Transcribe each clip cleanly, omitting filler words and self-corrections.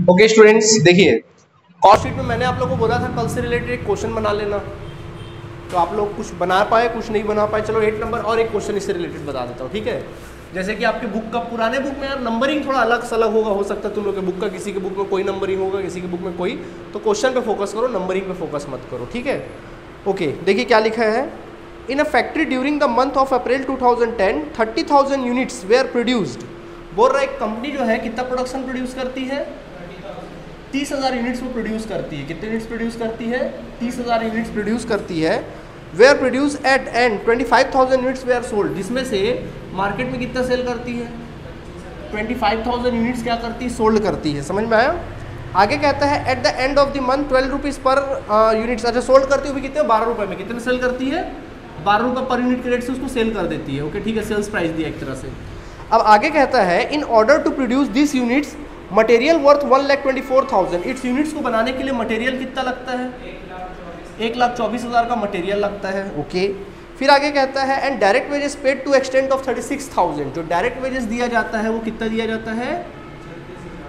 Okay students, देखिए cost sheet में मैंने आप लोगों को बोला था कल से रिलेटेड एक क्वेश्चन बना लेना, तो आप लोग कुछ बना पाए कुछ नहीं बना पाए। चलो 8 नंबर और एक क्वेश्चन इससे रिलेटेड बता देता हूँ, ठीक है। जैसे कि आपके बुक का पुराने बुक में यार नंबरिंग थोड़ा अलग सलग होगा, हो सकता है तुम लोग के बुक का किसी के बुक में कोई नंबरिंग होगा, किसी के बुक में कोई, तो क्वेश्चन पे फोकस करो, नंबरिंग पे फोकस मत करो, ठीक है। ओके देखिए क्या लिखा है। In a factory during the month of April 2010 30,000 units were produced. बोल रहा है एक कंपनी जो है कितना प्रोडक्शन प्रोड्यूस करती है, 30,000 यूनिट्स वो प्रोड्यूस करती है। कितने यूनिट्स प्रोड्यूस करती है, 30,000 यूनिट्स प्रोड्यूस करती है। Were produce at and 25,000 units were sold, जिसमें से मार्केट में कितना सेल करती है, 25,000 यूनिट्स क्या करती है, सोल्ड करती है। समझ में आया। आगे कहता है at the end of the month 12 rupees पर यूनिट्स। अच्छा सोल्ड करती हुई कितने, 12 रुपये में। कितने सेल करती है, 12 रुपये पर यूनिट के रेट से उसको सेल कर देती है। ओके ठीक है, सेल्स प्राइस दिया एक तरह से। अब आगे कहता है in order to produce this units material worth 1,24,000। Its units को बनाने के लिए मटेरियल कितना लगता है, 1,24,000 का मटेरियल लगता है। ओके फिर आगे कहता है and direct wages paid to extent of 36,000। जो डायरेक्ट वेजेस दिया जाता है वो कितना दिया जाता है,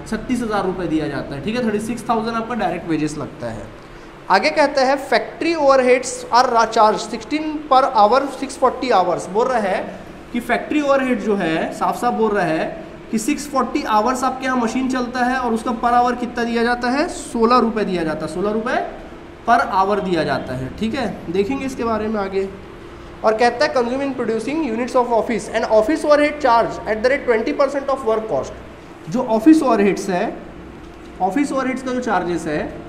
36,000 रुपये दिया जाता है, ठीक है। 36,000 आपका डायरेक्ट वेजेस लगता है। आगे कहता है factory overheads are charge 16 per hour 640 hours. बोल रहा है कि फैक्ट्री ओवरहेड जो है, साफ साफ बोल रहा है कि 640 आवर्स आपके यहाँ मशीन चलता है और उसका पर आवर कितना दिया जाता है, 16 रुपये दिया जाता है। 16 रुपये पर आवर दिया जाता है, ठीक है। देखेंगे इसके बारे में आगे। और कहता है consume in producing units of office and office overhead charge at the rate 20% of work cost. जो ऑफिस ओवरहेड्स है, ऑफिस ओवरहेड्स का जो चार्जेस है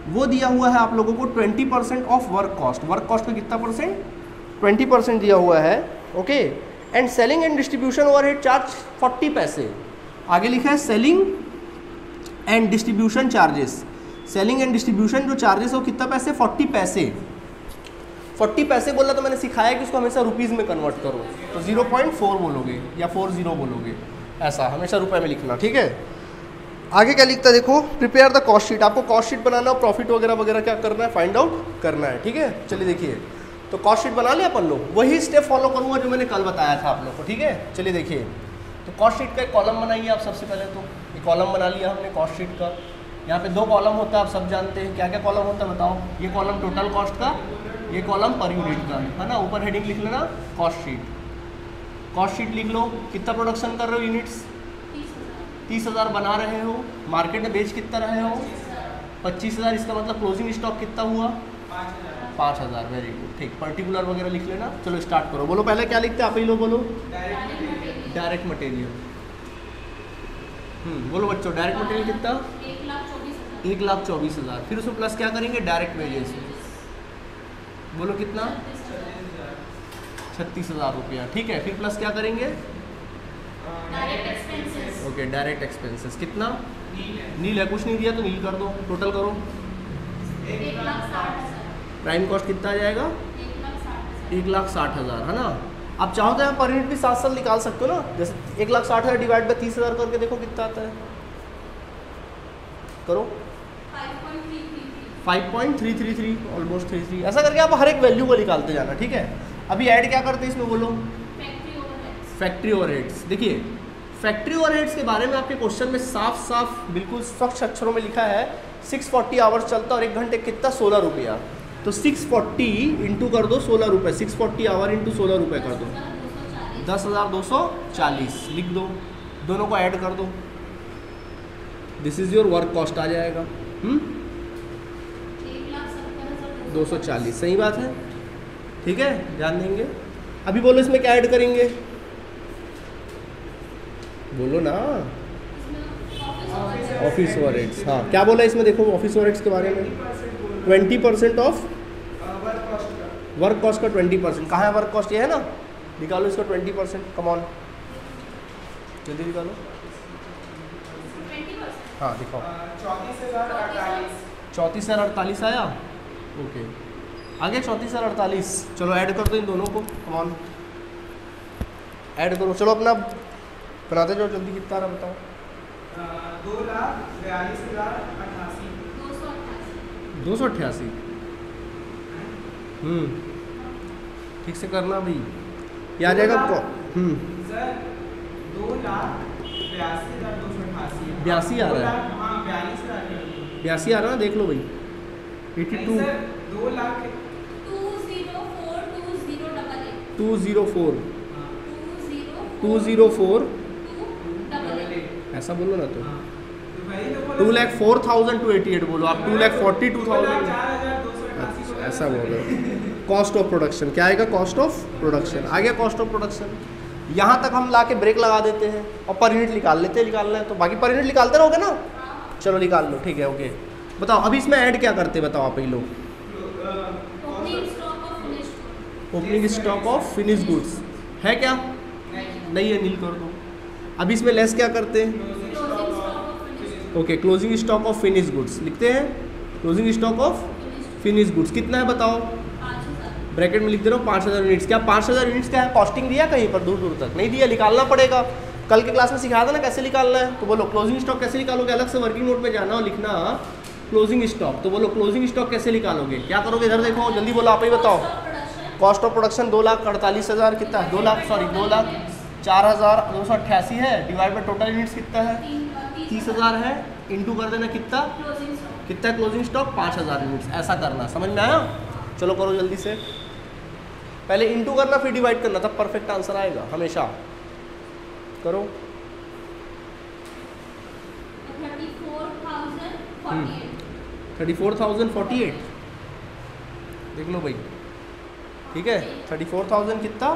वो दिया हुआ है आप लोगों को 20% of work cost. Work cost का कितना परसेंट, 20% दिया हुआ है। Okay and selling and distribution overhead charge 40 पैसे। आगे लिखा है selling and distribution charges. Selling and distribution जो चार्जेस है वो कितना पैसे, 40 पैसे। 40 पैसे बोला तो मैंने सिखाया कि उसको हमेशा रुपीज़ में कन्वर्ट करो, तो 0.4 बोलोगे या 40 बोलोगे, ऐसा हमेशा रुपए में लिखना, ठीक है। आगे क्या लिखता है देखो, प्रिपेयर द कॉस्ट शीट। आपको कॉस्ट शीट बनाना और प्रॉफिट वगैरह वगैरह क्या करना है, फाइंड आउट करना है, ठीक है। चलिए देखिए, तो कॉस्ट शीट बना लिया अपन लोग, वही स्टेप फॉलो करूँगा जो मैंने कल बताया था आप लोग को, ठीक है। चलिए देखिए, तो कॉस्ट शीट का एक कॉलम बनाइए आप। सबसे पहले तो एक कॉलम बना लिया हमने कॉस्ट शीट का। यहाँ पे 2 कॉलम होता है, आप सब जानते हैं। क्या क्या कॉलम होता है बताओ। ये कॉलम टोटल कॉस्ट का, ये कॉलम पर यूनिट का, है ना। ऊपर हेडिंग लिख लेना कॉस्ट शीट। कॉस्ट शीट लिख लो, कितना प्रोडक्शन कर रहे हो यूनिट्स, 30,000 बना रहे हो, मार्केट में बेच कितना रहे हो, 25,000। इसका मतलब क्लोजिंग स्टॉक कितना हुआ, 5,000। वेरी गुड, ठीक। पर्टिकुलर वगैरह लिख लेना। चलो स्टार्ट करो। बोलो पहले क्या लिखते हैं आप ही लोग, बोलो डायरेक्ट मटेरियल। बोलो बच्चों, डायरेक्ट मटेरियल कितना, 1,24,000। फिर उसमें प्लस क्या करेंगे, डायरेक्ट वेजेस। बोलो कितना, 36,000 रुपया, ठीक है। फिर प्लस क्या करेंगे, ओके डायरेक्ट एक्सपेंसेस। कितना, नील है, कुछ नहीं दिया तो नील कर दो, टोटल करो। प्राइम कॉस्ट कितना आ जाएगा, 1,60,000, है ना। आप चाहो तो यहाँ पर यूनिट भी साथ साथ निकाल सकते हो ना। जैसे 1,60,000 डिवाइड बाय 30,000 करके देखो कितना आता है, करो 5.333, ऑलमोस्ट 33। ऐसा करके आप हर एक वैल्यू को निकालते जाना, ठीक है। अभी ऐड क्या करते हैं इसमें, बोलो फैक्ट्री ओवरहेड्स। देखिए फैक्ट्री ओवरहेड्स के बारे में आपके क्वेश्चन में साफ साफ बिल्कुल स्वच्छ अक्षरों में लिखा है 640 आवर्स चलता और 1 घंटे कितना, 16 रुपया। तो 640 इंटू कर दो 16 रुपये, 640 आवर इंटू 16 रुपये कर दो, 10,240 लिख दो। दोनों को ऐड कर दो, this is your work cost आ जाएगा। 240, सही बात है, ठीक है, ध्यान देंगे। अभी बोलो इसमें क्या ऐड करेंगे, बोलो ना, ऑफिस ओवरहेड्स। हाँ क्या बोला इसमें, देखो ऑफिस ओवरहेड्स के बारे में 20% ऑफ वर्क कॉस्ट का 20%। कहाँ है वर्क कॉस्ट, ये है ना, निकालो इसका 20%। कम ऑन जल्दी निकालो। हाँ दिखाओ, 34,048 आया। ओके आगे 34,048। चलो ऐड कर दो इन दोनों को, कम ऑन ऐड करो। चलो अपना बनाते जाओ जल्दी, कितना आ रहा बताओ। 288। ठीक से करना भाई, ये आ जाएगा। 2,82,288 आ रहा है। 82 आ रहा ना, देख लो भाई 82 204 ऐसा बोलो ना, तो 2,04,288 बोलो आप, 2,42,000 ऐसा बोलो। कॉस्ट ऑफ प्रोडक्शन क्या आएगा? कॉस्ट ऑफ प्रोडक्शन आ गया। कॉस्ट ऑफ प्रोडक्शन यहाँ तक हम ला के ब्रेक लगा देते हैं और पर यूनिट निकाल लेते हैं, निकालना है तो बाकी पर यूनिट निकालते रहोगे ना, चलो निकाल लो, ठीक है ओके। बताओ अभी इसमें ऐड क्या करते बताओ आप ही लोग? Opening stock of finish goods है क्या? नहीं है, नील कर दो। अभी इसमें लेस क्या करते हैं? Okay, closing stock of finish goods लिखते हैं। Closing stock of finish goods कितना है बताओ? ब्रैकेट में लिख दे रहा हूँ 5,000 यूनिट्स। क्या 5,000 यूनिट्स क्या है? कॉस्टिंग दिया कहीं पर? दूर दूर तक नहीं दिया, निकालना पड़ेगा। कल के क्लास में सिखा था ना कैसे निकालना है, तो बोलो क्लोजिंग स्टॉक कैसे निकालोगे? अलग से वर्किंग नोट में जाना और लिखना क्लोजिंग स्टॉक। तो बोलो क्लोजिंग स्टॉक कैसे निकालोगे? क्या करोगे? इधर देखो, जल्दी बोलो, आप ही बताओ। कॉस्ट ऑफ प्रोडक्शन 2,48,000 कितना है? 2,04,288 है, डिवाइड बाय टोटल यूनिट्स कितना है? 30,000 है, इंटू कर देना कितना? कितना क्लोजिंग स्टॉक? 5,000 यूनिट्स। ऐसा करना, समझ में आया? चलो करो जल्दी से, पहले इंटू करना फिर डिवाइड करना, तब परफेक्ट आंसर आएगा हमेशा। करो 34,048 देख लो भाई, ठीक है। 34,000 कितना?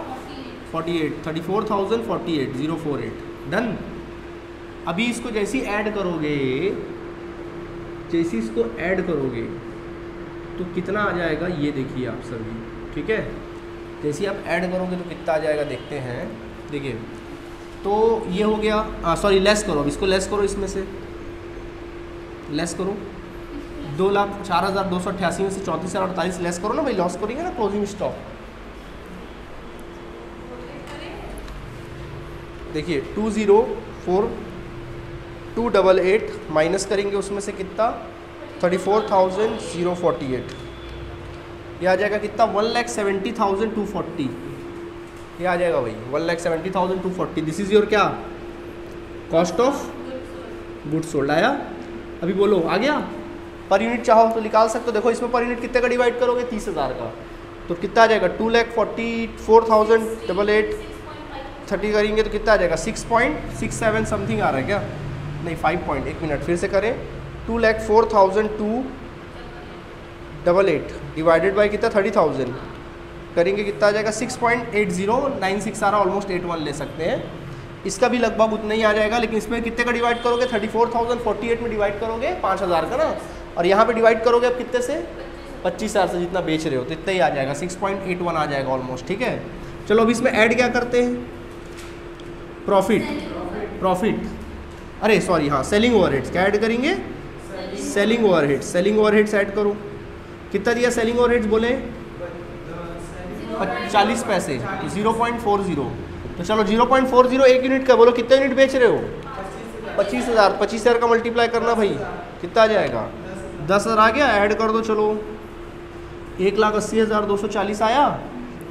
48, 34,048 048 डन। अभी इसको जैसे ही ऐड करोगे, जैसे इसको ऐड करोगे तो कितना आ जाएगा ये देखिए आप सभी, ठीक है। जैसे आप ऐड करोगे तो कितना आ जाएगा देखते हैं। देखिए तो ये हो गया, सॉरी लेस करो, अब इसको लेस करो, इसमें से लेस करो। 2,04,288 में से 34,48 लेस करो ना भाई, लॉस करेंगे ना क्लोजिंग स्टॉक। देखिए 204,288 माइनस करेंगे उसमें से कितना? 34,048। ये आ जाएगा कितना? 1,70,240। ये आ जाएगा भाई 1,70,240। दिस इज योर क्या? Cost of goods sold. आया? अभी बोलो आ गया? पर यूनिट चाहो तो निकाल सकते हो। देखो इसमें पर यूनिट कितने का डिवाइड करोगे? 30,000 का, तो कितना आ जाएगा? 2,44,088 30 करेंगे तो कितना आ जाएगा? 6.67 समथिंग आ रहा है क्या? नहीं 5 एक मिनट फिर से करें। 2,04,288 डिवाइडेड बाई कितना? 30,000 करेंगे कितना आ जाएगा? 6.8096 आ रहा है, ऑलमोस्ट 81 ले सकते हैं। इसका भी लगभग उतना ही आ जाएगा, लेकिन इसमें कितने का डिवाइड करोगे? 34,048 में डिवाइड करोगे 5,000 का ना, और यहाँ पे डिवाइड करोगे अब कितने से? 25,000 से, जितना बेच रहे हो तो इतना ही आ जाएगा, 6.81 आ जाएगा ऑलमोस्ट, ठीक है। चलो अब इसमें ऐड क्या करते हैं? प्रॉफिट अरे सॉरी हाँ, सेलिंग ओवरहेड्स। क्या ऐड करेंगे? Selling overheads. Selling overheads add करो। कितना दिया सेलिंग ओवरहेड्स बोले? 40 पैसे, 0.40। तो चलो 0.40 एक यूनिट का, बोलो कितने यूनिट बेच रहे हो? 25,000। 25,000 का मल्टीप्लाई करना भाई, कितना आ जाएगा? 10,000 आ गया। ऐड कर दो, चलो 1,80,240 आया।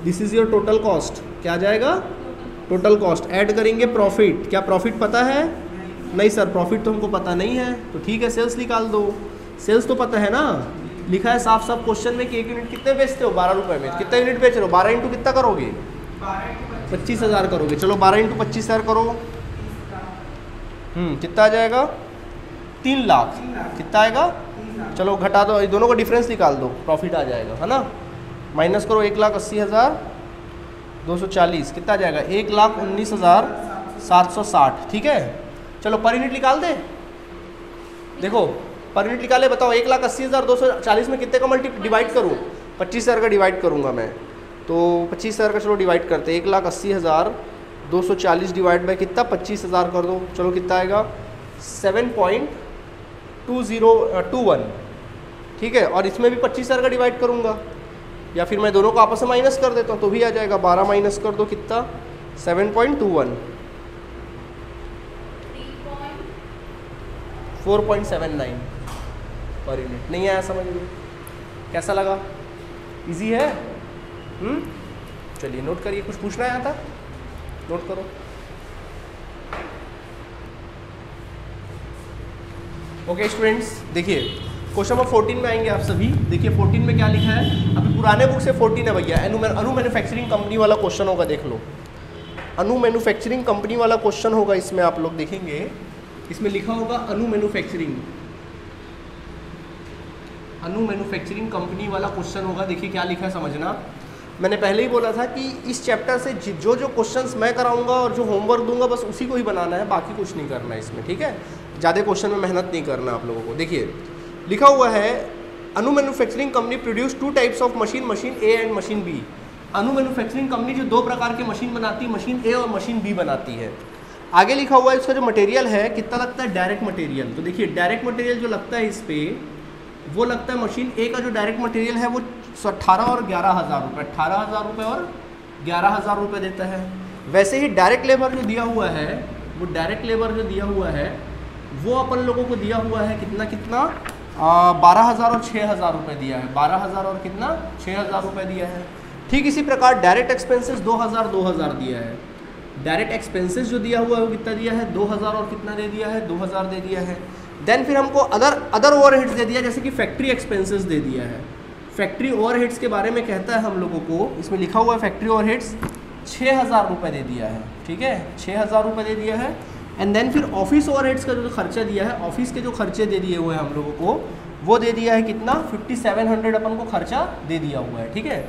This is your total cost. क्या आ जाएगा? Total cost. ऐड करेंगे प्रॉफिट। क्या प्रॉफिट पता है? नहीं सर प्रॉफिट तो हमको पता नहीं है, तो ठीक है सेल्स निकाल दो। सेल्स तो पता है ना, लिखा है साफ साफ क्वेश्चन में कि एक यूनिट कितने बेचते हो? 12 रुपये में। कितना यूनिट बेच रहे हो? 12 इंटू कितना करोगे? 25,000 करोगे। चलो 12 इंटू 25,000 करो। कितना आ जाएगा? 3 लाख। कितना आएगा? चलो घटा दो, दोनों का डिफरेंस निकाल दो, प्रॉफिट आ जाएगा, है ना। माइनस करो 1,80,240, कितना आ जाएगा? 1,19,760, ठीक है। चलो पर यूनिट निकाल दे। देखो पर यूनिट निकाले, बताओ 1,80,240 में कितने का डिवाइड करूँ? 25,000 का डिवाइड करूँगा मैं, तो 25,000 का चलो डिवाइड करते। 1,80,240 डिवाइड बाई कितना? 25,000 कर दो। चलो कितना आएगा? 7.2021, ठीक है। और इसमें भी 25,000 का डिवाइड करूँगा, या फिर मैं दोनों को आपस में माइनस कर देता हूँ तो भी आ जाएगा। 12 माइनस कर दो, कितना? 7.21, 4.79 पर यूनिट। नहीं आया समझ में? कैसा लगा? इजी है? चलिए नोट करिए। कुछ पूछना आया था? नोट करो। ओके स्टूडेंट्स, देखिए क्वेश्चन नंबर 14 में आएंगे आप सभी। देखिए 14 में क्या लिखा है, अभी पुराने बुक से 14 है भैया, अनु मैन्युफैक्चरिंग कंपनी वाला क्वेश्चन होगा, देख लो। अनु मैन्युफैक्चरिंग कंपनी वाला क्वेश्चन होगा, इसमें आप लोग देखेंगे, इसमें लिखा होगा अनु मैन्युफैक्चरिंग कंपनी वाला क्वेश्चन होगा। देखिए क्या लिखा है समझना। मैंने पहले ही बोला था कि इस चैप्टर से जो जो क्वेश्चंस मैं कराऊंगा और जो होमवर्क दूंगा बस उसी को ही बनाना है, बाकी कुछ नहीं करना है इसमें, ठीक है। ज़्यादा क्वेश्चन में मेहनत नहीं करना आप लोगों को। देखिए लिखा हुआ है Anu manufacturing company produce 2 types of machine A and machine B. Anu manufacturing company जो 2 प्रकार के मशीन बनाती है, मशीन ए और मशीन बी बनाती है। आगे लिखा हुआ है इसका जो मटेरियल है कितना लगता है, डायरेक्ट मटेरियल। तो देखिए डायरेक्ट मटेरियल जो लगता है इस पर, वो लगता है मशीन ए का जो डायरेक्ट मटेरियल है वो 18 और 11,000 रुपये, 18,000 रुपये और 11,000 रुपये देता है। वैसे ही डायरेक्ट लेबर जो दिया हुआ है, वो डायरेक्ट लेबर जो दिया हुआ है वो अपन लोगों को दिया हुआ है कितना 12,000 और 6,000 रुपये दिया है। 12,000 और कितना 6,000 रुपये दिया है। ठीक इसी प्रकार डायरेक्ट एक्सपेंसेस 2,000 दिया है। डायरेक्ट एक्सपेंसेस जो दिया हुआ है वो कितना दिया है, 2,000 और कितना दे दिया है, 2,000 दे दिया है। देन फिर हमको अदर ओवरहेड्स दे दिया, जैसे कि फैक्ट्री एक्सपेंसेस दे दिया है। फैक्ट्री ओवरहेड्स के बारे में कहता है हम लोगों को, इसमें लिखा हुआ है फैक्ट्री ओवरहेड्स 6,000 रुपये दे दिया है, ठीक है, 6,000 रुपये दे दिया है। एंड देन फिर ऑफिस ओवरहेड्स का जो खर्चा दिया है, ऑफिस के जो खर्चे दे दिए हुए हैं हम लोगों को, वो दे दिया है कितना 5,700 अपन को खर्चा दे दिया हुआ है, ठीक है।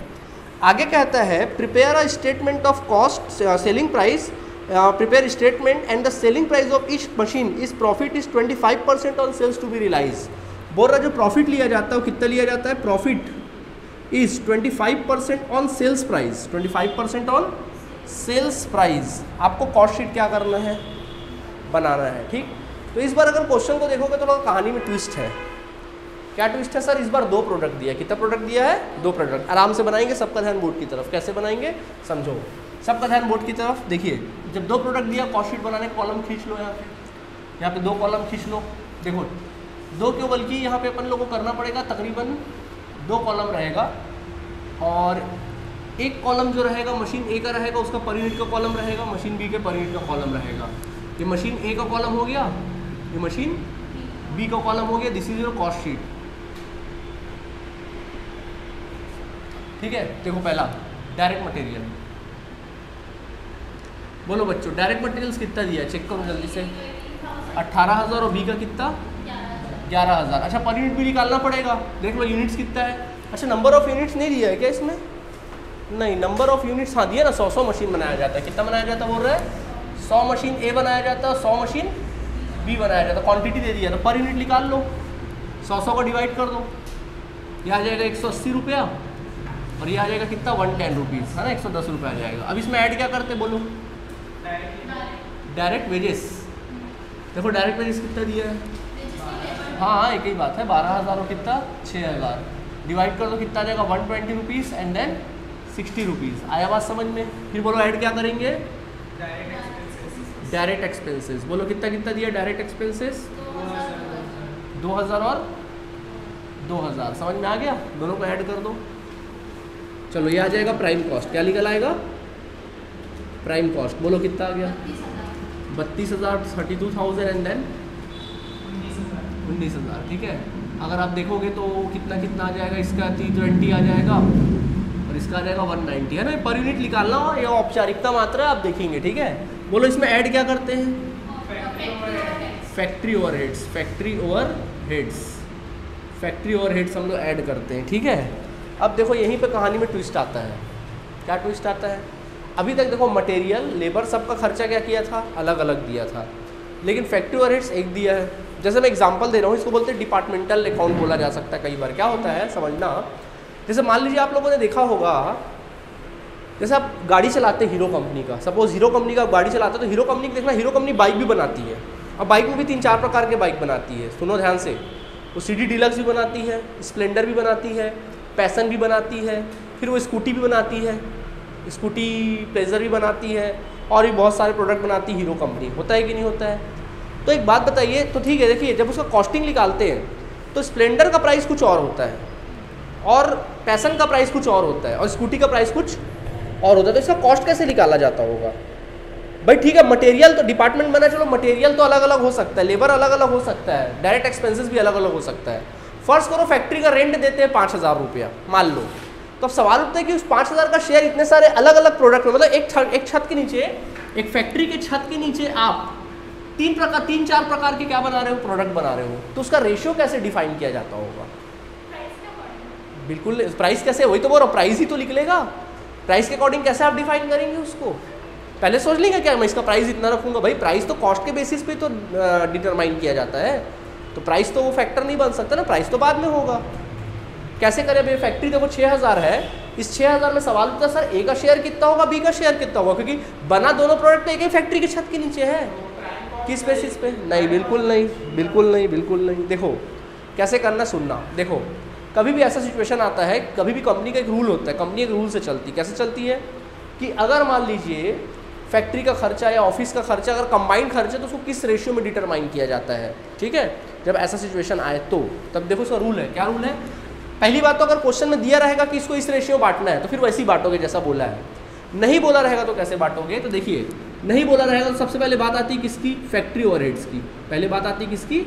आगे कहता है prepare a statement of cost selling price, prepare statement and the selling price of each machine is profit is 25% on sales to be realise. बोल रहा जो प्रॉफिट लिया जाता है वो कितना लिया जाता है, profit is 25% on sales price, 25% on sales price. आपको कॉस्ट शीट क्या करना है, बनाना है, ठीक। तो इस बार अगर क्वेश्चन को देखोगे तो कहानी में ट्विस्ट है। क्या ट्विस्ट है सर, इस बार 2 प्रोडक्ट दिया है। कितना प्रोडक्ट दिया है, 2 प्रोडक्ट। आराम से बनाएंगे, सबका ध्यान बोर्ड की तरफ। कैसे बनाएंगे समझो, सबका ध्यान बोर्ड की तरफ। देखिए जब 2 प्रोडक्ट दिया, कॉस्ट शीट बनाने कॉलम खींच लो, यहाँ पे 2 कॉलम खींच लो। देखो 2 क्यों, बल्कि यहाँ पे अपन लोगों को करना पड़ेगा तकरीबन 2 कॉलम रहेगा, और एक कॉलम जो रहेगा मशीन ए का रहेगा, उसका पर यूनिट का कॉलम रहेगा, मशीन बी के पर यूनिट का कॉलम रहेगा। ये मशीन ए का कॉलम हो गया, ये मशीन बी का कॉलम हो गया। This is your cost sheet, ठीक है। देखो पहला डायरेक्ट मटेरियल, बोलो बच्चों डायरेक्ट मटेरियल्स कितना दिया है, चेक करो जल्दी से। 18,000 और बी का कितना 11,000। अच्छा पर यूनिट भी निकालना पड़ेगा, देख लो यूनिट्स कितना है। अच्छा नंबर ऑफ यूनिट्स नहीं दिया है क्या इसमें, नहीं नंबर ऑफ यूनिट्स हाँ दिया ना, 100 मशीन बनाया जाता है। कितना बनाया जाता है बोल रहे हैं, 100 मशीन ए बनाया जाता है, 100 मशीन बी बनाया जाता है। क्वांटिटी दे दिया, तो पर यूनिट निकाल लो, 100 को डिवाइड कर दो, यह आ जाएगा 180 रुपया, और ये आ जाएगा कितना 110 रुपीज़, है ना, 110 रुपये आ जाएगा। अब इसमें ऐड क्या करते बोलो, डायरेक्ट वेजेस। देखो डायरेक्ट वेजेस कितना दिया है, हाँ एक ही बात है, 12,000 और कितना 6,000 डिवाइड कर दो, कितना आ जाएगा 120 रुपीज़ एंड देन 60 रुपीज़। आया बात समझ में। फिर बोलो ऐड क्या करेंगे, डायरेक्ट एक्सपेंसेस। बोलो कितना कितना दिया डायरेक्ट एक्सपेंसेस, 2,000 और 2,000। समझ में आ गया, दोनों को ऐड कर दो। चलो ये आ जाएगा प्राइम कॉस्ट। क्या निकल आएगा, प्राइम कॉस्ट। बोलो कितना आ गया 32,000, 32,000 एंड देन 19,000, ठीक है। अगर आप देखोगे तो कितना कितना आ जाएगा, इसका 320 आ जाएगा और इसका आ जाएगा 190, है ना। पर यूनिट निकालना हो, ये औपचारिकता मात्रा आप देखेंगे, ठीक है। बोलो इसमें ऐड क्या करते हैं, factory overheads, factory overheads, factory overheads हम लोग ऐड करते हैं, ठीक है। अब देखो यहीं पे कहानी में ट्विस्ट आता है। क्या ट्विस्ट आता है, अभी तक देखो मटेरियल लेबर सबका खर्चा क्या किया था, अलग अलग दिया था, लेकिन फैक्ट्री ओवरहेड्स एक दिया है। जैसे मैं एग्जांपल दे रहा हूँ, इसको बोलते हैं डिपार्टमेंटल अकाउंट बोला जा सकता है कई बार। क्या होता है समझना, जैसे मान लीजिए आप लोगों ने देखा होगा, जैसे आप गाड़ी चलाते हैं हीरो कंपनी का, सपोज हीरो कंपनी का गाड़ी चलाते हैं, तो हीरो कंपनी देखना, हीरो कंपनी बाइक भी बनाती है, और बाइक में भी 3-4 प्रकार के बाइक बनाती है। सुनो ध्यान से, वो CD डीलक्स भी बनाती है, स्प्लेंडर भी बनाती है, पैसन भी बनाती है, फिर वो स्कूटी भी बनाती है, स्कूटी प्लेजर भी बनाती है, और भी बहुत सारे प्रोडक्ट बनाती है हीरो कंपनी। होता है कि नहीं होता है। तो एक बात बताइए, तो ठीक है, देखिए जब उसका कॉस्टिंग निकालते हैं तो स्प्लेंडर का प्राइस कुछ और होता है, और पैसन का प्राइस कुछ और होता है, और स्कूटी का प्राइस कुछ और होता है। तो इसका कॉस्ट कैसे निकाला जाता होगा, भाई ठीक है, मटेरियल तो डिपार्टमेंट बना, चलो मटेरियल तो अलग अलग हो सकता है, लेबर अलग अलग हो सकता है, डायरेक्ट एक्सपेंसेस भी अलग अलग हो सकता है। फर्स्ट करो फैक्ट्री का रेंट देते हैं 5,000 रुपया मान लो, तो अब सवाल उठता है कि उस 5,000 का शेयर इतने सारे अलग अलग प्रोडक्ट में, मतलब एक छत के नीचे, एक फैक्ट्री के छत के नीचे आप तीन चार प्रकार के क्या बना रहे हो, प्रोडक्ट बना रहे हो, तो उसका रेशियो कैसे डिफाइन किया जाता होगा? बिल्कुल प्राइस कैसे, वही तो बोल रहा हूँ, प्राइस ही तो निकलेगा। प्राइस के अकॉर्डिंग कैसे आप डिफाइन करेंगे उसको? पहले सोच लेंगे क्या मैं इसका प्राइस इतना रखूंगा, भाई प्राइस तो कॉस्ट के बेसिस पे तो डिटरमाइन किया जाता है, तो प्राइस तो वो फैक्टर नहीं बन सकता ना, प्राइस तो बाद में होगा। कैसे करें भाई? फैक्ट्री देखो 6,000 है, इस 6,000 में सवाल होता है सर ए का शेयर कितना होगा, बी का शेयर कितना होगा, क्योंकि बना दोनों प्रोडक्ट तो एक ही फैक्ट्री की छत के नीचे है। किस बेसिस पे? नहीं, बिल्कुल नहीं, बिल्कुल नहीं, बिल्कुल नहीं। देखो कैसे करना, सुनना। देखो कभी भी ऐसा सिचुएशन आता है, कभी भी कंपनी का एक रूल होता है, कंपनी एक रूल से चलती है। कैसे चलती है कि अगर मान लीजिए फैक्ट्री का खर्चा या ऑफिस का खर्चा अगर कंबाइंड खर्चा, तो उसको किस रेशियो में डिटरमाइन किया जाता है, ठीक है। जब ऐसा सिचुएशन आए तो तब देखो उसका रूल है। क्या रूल है? पहली बात तो अगर क्वेश्चन में दिया रहेगा कि इसको इस रेशियो बांटना है, तो फिर वैसे ही बांटोगे जैसा बोला है। नहीं बोला रहेगा तो कैसे बांटोगे? तो देखिए, नहीं बोला रहेगा तो सबसे पहले बात आती है किसकी? फैक्ट्री ओवरहेड्स की। पहले बात आती है किसकी?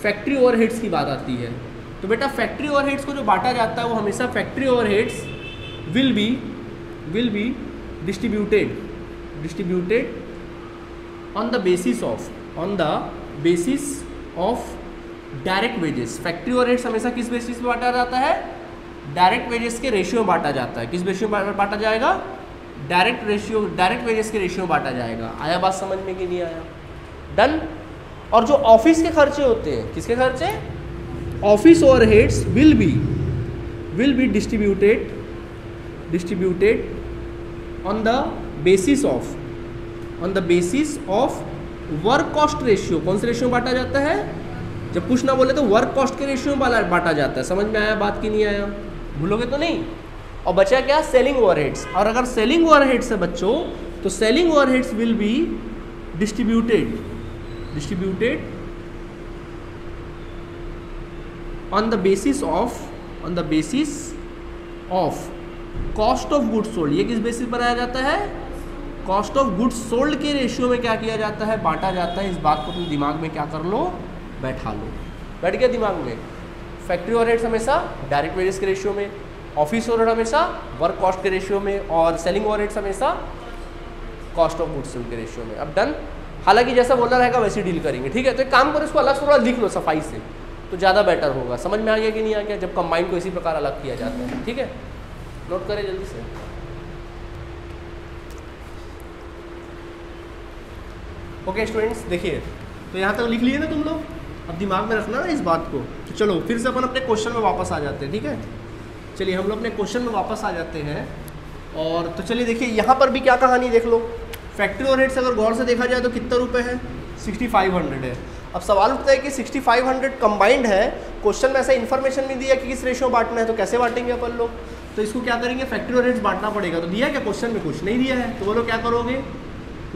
फैक्ट्री ओवरहेड्स की बात आती है। तो बेटा फैक्ट्री ओवरहेड्स को जो बांटा जाता है वो हमेशा factory overheads will be distributed on the basis of direct wages. Factory overheads हमेशा किस बेसिस पे बांटा जाता है? डायरेक्ट वेजेस के रेशियो में बांटा जाता है। किस रेशियो में बांटा जाएगा? डायरेक्ट वेजेस के रेशियो में बांटा जाएगा। आया बात समझ में कि नहीं आया? डन। और जो ऑफिस के खर्चे होते हैं, किसके खर्चे? Office overheads will be distributed on the basis of work cost ratio. कौन से रेशियो में बांटा जाता है? जब कुछ ना बोले तो वर्क कॉस्ट के रेशियो में बांटा जाता है। समझ में आया बात की नहीं आया? भूलोगे तो नहीं। और बचा क्या? Selling overheads. और अगर सेलिंग ओवरहेड्स है बच्चों, तो selling overheads will be distributed on the basis of cost of goods sold. ये किस बेसिस पर बनाया जाता है? कॉस्ट ऑफ गुड्स सोल्ड के रेशियो में क्या किया जाता है? बांटा जाता है। इस बात को अपने दिमाग में क्या कर लो? बैठा लो। बैठ गया दिमाग में? फैक्ट्री ओवरहेड्स हमेशा डायरेक्ट वेजेस के रेशियो में, ऑफिस ओवरहेड हमेशा वर्क कॉस्ट के रेशियो में, और सेलिंग ओवरहेड्स हमेशा कॉस्ट ऑफ गुड्स सोल्ड के रेशियो में। अब डन। हालांकि जैसा बोलना रहेगा वैसे डील करेंगे, ठीक है। तो एक काम करो, इसको अलग से थोड़ा लिख लो सफाई से, तो ज़्यादा बेटर होगा। समझ में आ गया कि नहीं आ गया? जब कंबाइन को इसी प्रकार अलग किया जाता है, ठीक है। नोट करें जल्दी से। ओके स्टूडेंट्स, देखिए तो यहाँ तक लिख लिए ना तुम लोग? अब दिमाग में रखना ना इस बात को। तो चलो फिर से अपन अपने क्वेश्चन में वापस आ जाते हैं, ठीक है। चलिए हम लोग अपने क्वेश्चन में वापस आ जाते हैं। और तो चलिए देखिए यहाँ पर भी क्या कहानी देख लो। फैक्ट्री ओवरहेड्स अगर गौर से देखा जाए तो कितना रुपए है? 6500 है। अब सवाल उठता है कि 6500 कंबाइंड है, क्वेश्चन में ऐसा इन्फॉर्मेशन नहीं दिया कि किस रेशियो में बांटना है, तो कैसे बांटेंगे अपन लोग? तो इसको क्या करेंगे? फैक्ट्री ओवरहेड्स बांटना पड़ेगा। तो दिया क्या क्वेश्चन में? कुछ नहीं दिया है। तो बोलो क्या करोगे?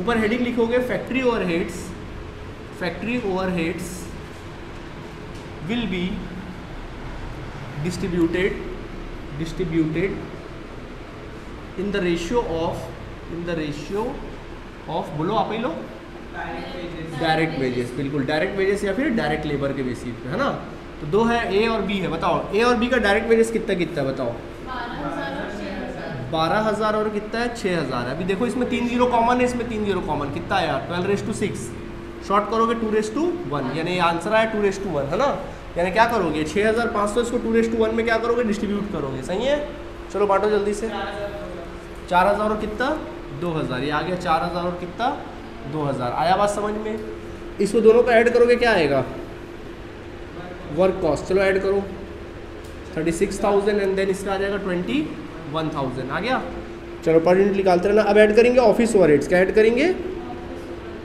ऊपर हेडिंग लिखोगे factory overheads will be distributed in the ratio of बोलो आप ही लोग, डायरेक्ट वेजेस। बिल्कुल, डायरेक्ट वेजेस या फिर डायरेक्ट लेबर के बेसिस पे, है ना। तो दो है, ए और बी है। बताओ ए और बी का डायरेक्ट वेजेस कितना है? बताओ 12,000 और कितना है? 6,000 है। अभी देखो इसमें 3 जीरो कॉमन है, इसमें 3 जीरो कॉमन, कितना है यार? 12:6। शॉर्ट करोगे 2:1, यानी आंसर आया 2:1, है ना। यानी क्या करोगे? 6,500 इसको 2:1 में क्या करोगे? डिस्ट्रीब्यूट करोगे। सही है। चलो बांटो जल्दी से। 4,000 और कितना? 2,000। ये आ गया 4,000 और कितना? 2,000। आया बात समझ में? इसको दोनों को ऐड करोगे क्या आएगा? Work cost. चलो ऐड करो 36,000 एंड देन इसका आ जाएगा 21,000। आ गया। चलो पर यूनिट निकालते रहना। अब ऐड करेंगे ऑफिस ओवरहेड्स। क्या ऐड करेंगे?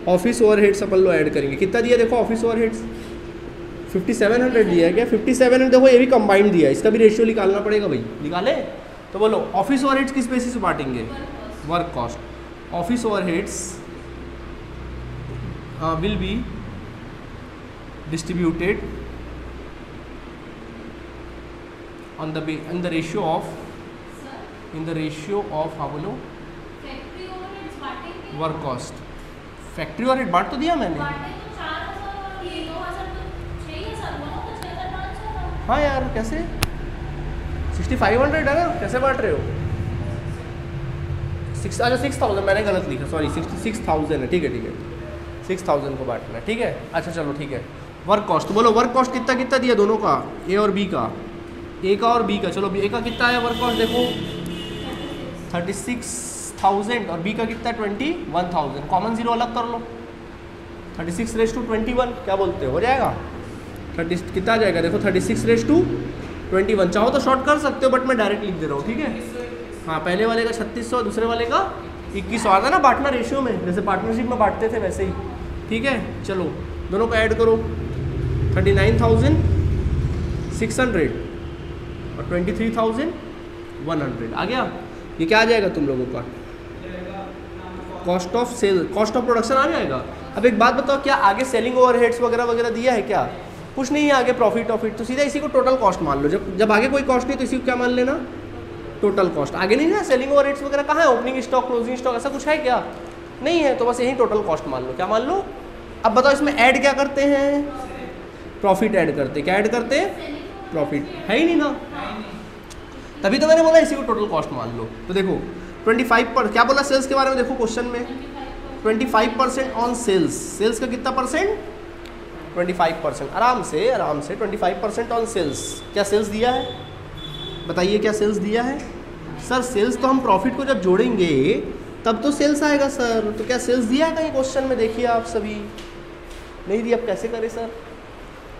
ऑफिस ओवरहेड्स अपन लोग ऐड करेंगे। कितना दिया देखो ऑफिस ओवरहेड्स? 5700 दिया है क्या? 5700 देखो, ये भी कंबाइंड दिया है, इसका भी रेशियो निकालना पड़ेगा भाई। निकाले? तो बोलो ऑफिस ओवरहेड्स किस बेसिस पे बांटेंगे? Work cost. Office overheads will be distributed on the ratio of हाँ बोलो वर्क कॉस्ट, फैक्ट्री और रेट बांट तो दिया मैंने। हाँ यार कैसे 6500 है ना, कैसे बांट रहे हो? 6000 मैंने गलत लिखा, सॉरी 66,000 है, ठीक है 6000 को बांटना है, ठीक है। अच्छा चलो ठीक है। वर्क कॉस्ट बोलो, वर्क कॉस्ट कितना कितना दिया दोनों का, ए और बी का, ए का और बी का। चलो ए का कितना है वर्क कॉस्ट देखो 36,000 और बी का कितना 21,000। कॉमन जीरो अलग कर लो, 36/21 क्या बोलते हो जाएगा 30 कितना आ जाएगा देखो 36/21। चाहो तो शॉर्ट कर सकते हो बट मैं डायरेक्ट लिख दे रहा हूँ, ठीक है। हाँ पहले वाले का 3600 दूसरे वाले का 2100 आता ना बांटना रेशियो में, जैसे पार्टनरशिप में बांटते थे वैसे ही, ठीक है। चलो दोनों को ऐड करो 39,600 और 23,100 आ गया। ये क्या आ जाएगा तुम लोगों का cost of sale, cost of production आ जाएगा। अब एक बात बताओ, क्या आगे सेलिंग ओवरहेड्स वगैरह वगैरह दिया है क्या? कुछ नहीं है आगे, प्रॉफिट ऑफ इट, तो सीधा इसी को टोटल कॉस्ट मान लो। जब आगे कोई कॉस्ट नहीं तो इसी को क्या मान लेना टोटल कॉस्ट। आगे नहीं है सेलिंग ओवरहेड्स वगैरह, कहाँ है ओपनिंग स्टॉक क्लोजिंग स्टॉक ऐसा कुछ है क्या? नहीं है, तो बस यही टोटल कॉस्ट मान लो। क्या मान लो? अब बताओ इसमें ऐड क्या करते हैं? प्रॉफिट ऐड करते। क्या ऐड करते हैं? प्रॉफिट। है ही नहीं ना, तभी तो मैंने बोला इसी को टोटल कॉस्ट मान लो। तो देखो 25 पर क्या बोला सेल्स के बारे में, देखो क्वेश्चन में 25% ऑन सेल्स। सेल्स का कितना परसेंट? 25%। आराम से 25% ऑन सेल्स। क्या सेल्स दिया है? बताइए क्या सेल्स दिया है? सर सेल्स तो हम प्रॉफिट को जब जोड़ेंगे तब तो सेल्स आएगा सर। तो क्या सेल्स दिया है कहीं क्वेश्चन में? देखिए आप सभी नहीं दिया, अब कैसे करें सर?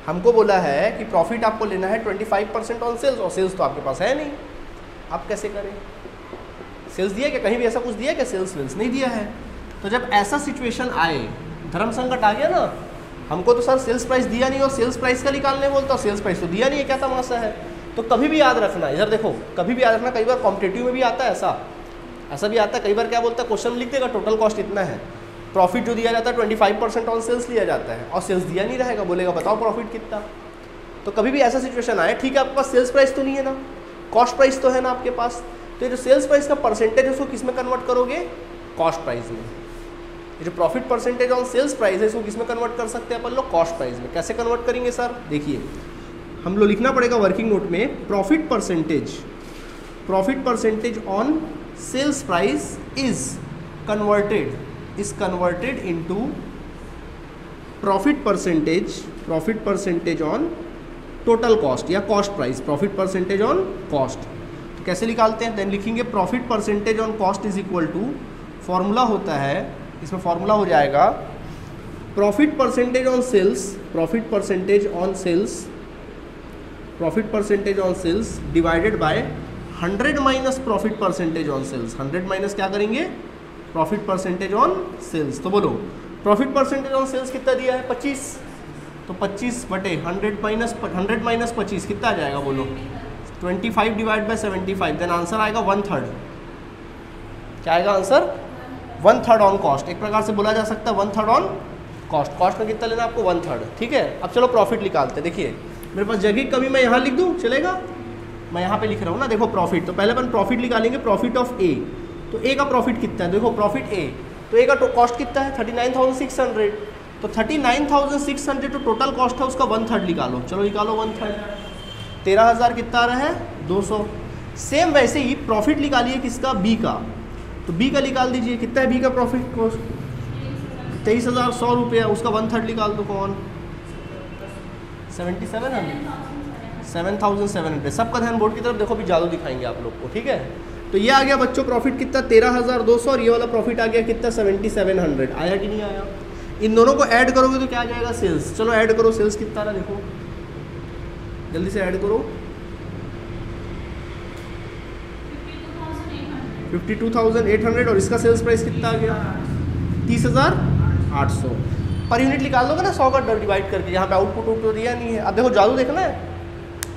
हमको बोला है कि प्रॉफिट आपको लेना है 25% ऑन सेल्स, और सेल्स तो आपके पास है नहीं, आप कैसे करें? सेल्स दिया क्या? कहीं भी ऐसा कुछ दिया क्या? सेल्स वेल्स नहीं दिया है। तो जब ऐसा सिचुएशन आए, धर्म संकट आ गया ना, हमको तो सर सेल्स प्राइस दिया नहीं और सेल्स प्राइस का निकालने बोलता, सेल्स प्राइस तो दिया नहीं है, क्या तमाशा है? तो कभी भी याद रखना, इधर देखो कभी भी याद रखना, कई बार कॉम्पिटिटिव में भी आता है ऐसा भी आता है। कई बार क्या बोलता है क्वेश्चन लिख देगा टोटल कॉस्ट इतना है, प्रॉफिट जो दिया जाता है 25% ऑन सेल्स लिया जाता है और सेल्स दिया नहीं रहेगा, बोलेगा बताओ प्रॉफिट कितना। तो कभी भी ऐसा सिचुएशन आए, ठीक है आपके पास सेल्स प्राइस तो नहीं है ना, कॉस्ट प्राइस तो है ना आपके पास, तो ये जो सेल्स प्राइस का परसेंटेज है उसको किस में कन्वर्ट करोगे? कॉस्ट प्राइस में। ये जो profit percentage on sales price है इसको किस में कन्वर्ट कर सकते हैं अपन लोग? कॉस्ट प्राइस में। कैसे कन्वर्ट करेंगे सर? देखिए हम लोग लिखना पड़ेगा वर्किंग नोट में, profit percentage on sales price is converted into profit percentage on total cost या cost price, profit percentage on cost. तो कैसे निकालते हैं? देन लिखेंगे profit percentage on cost is equal to, formula होता है इसमें, फॉर्मूला हो जाएगा profit percentage on sales divided by 100 minus profit percentage on sales. 100 minus क्या करेंगे? Profit percentage on sales. तो बोलो प्रॉफिट परसेंटेज ऑन सेल्स कितना दिया है? 25। तो 25 बटे 100 माइनस 25 कितना आ जाएगा बोलो? 25 डिवाइड बाय 75। देन आंसर आएगा 1/3। क्या आएगा आंसर? 1/3 on cost. एक प्रकार से बोला जा सकता है 1/3 ऑन कॉस्ट। कॉस्ट में कितना लेना आपको? 1/3। ठीक है, अब चलो प्रॉफिट निकालते हैं। देखिए मेरे पास जगह कभी मैं यहाँ लिख दूँ चलेगा? मैं यहाँ पे लिख रहा हूँ ना, देखो प्रॉफिट, तो पहले अपन प्रॉफिट निकालेंगे, प्रॉफिट ऑफ ए। तो ए का प्रॉफिट कितना है? देखो प्रॉफिट ए, तो ए का कॉस्ट कितना है? 39,600। तो 39,600 तो टोटल कॉस्ट है, उसका 1/3 निकालो। चलो निकालो 1/3, 13,000 कितना आ रहा है? 200। सेम वैसे ही प्रॉफिट निकालिए किसका? बी का। तो बी का निकाल दीजिए, कितना है बी का प्रॉफिट कॉस्ट? 23,100 रुपये, उसका 1/3 निकाल दो। कौन? 7,700। सबका ध्यान बोर्ड की तरफ देखो, भी जादू दिखाएंगे आप लोग को, ठीक है। तो ये आ गया बच्चों प्रॉफिट कितना? 13,200, और ये वाला प्रॉफिट आ गया कितना? 7,700। आया कि नहीं आया? इन दोनों को ऐड करोगे तो क्या आ जाएगा? सेल्स। चलो ऐड करो, सेल्स कितना रहा देखो, जल्दी से ऐड करो। 52,800, और इसका सेल्स प्राइस कितना आ गया? 30,800। पर यूनिट निकाल दोगे ना 100 का डिवाइड करके, यहाँ पे आउटपुट तो दिया नहीं है। अब देखो जादू देखना है,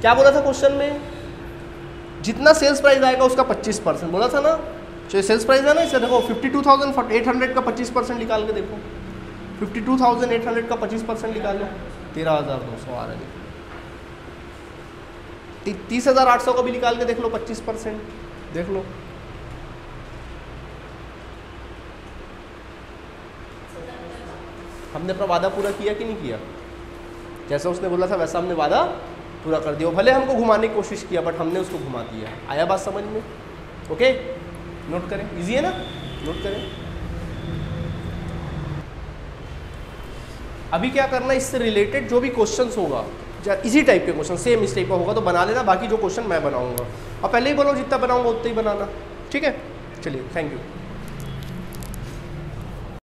क्या बोला था क्वेश्चन में? जितना सेल्स प्राइस आएगा उसका 25% बोला था ना। जो सेल्स प्राइस है ना, इसे देखो 52,800 का 25% निकाल के देखो, 52,800 का 25% निकालो, 13,200 आ रहा है। 30,800 का भी निकाल के देख लो 25%, देख लो हमने अपना वादा पूरा किया कि नहीं किया? जैसा उसने बोला था वैसा हमने वादा पूरा कर दिया। भले हमको घुमाने की कोशिश किया बट हमने उसको घुमा दिया। आया बात समझ में? ओके, नोट करें, इजी है ना, नोट करें। अभी क्या करना, इससे रिलेटेड जो भी क्वेश्चंस होगा, इसी टाइप के क्वेश्चन, सेम इस टाइप का होगा तो बना लेना, बाकी जो क्वेश्चन मैं बनाऊंगा, और पहले ही बोलो जितना बनाऊंगा उतना ही बनाना, ठीक है? चलिए, थैंक यू।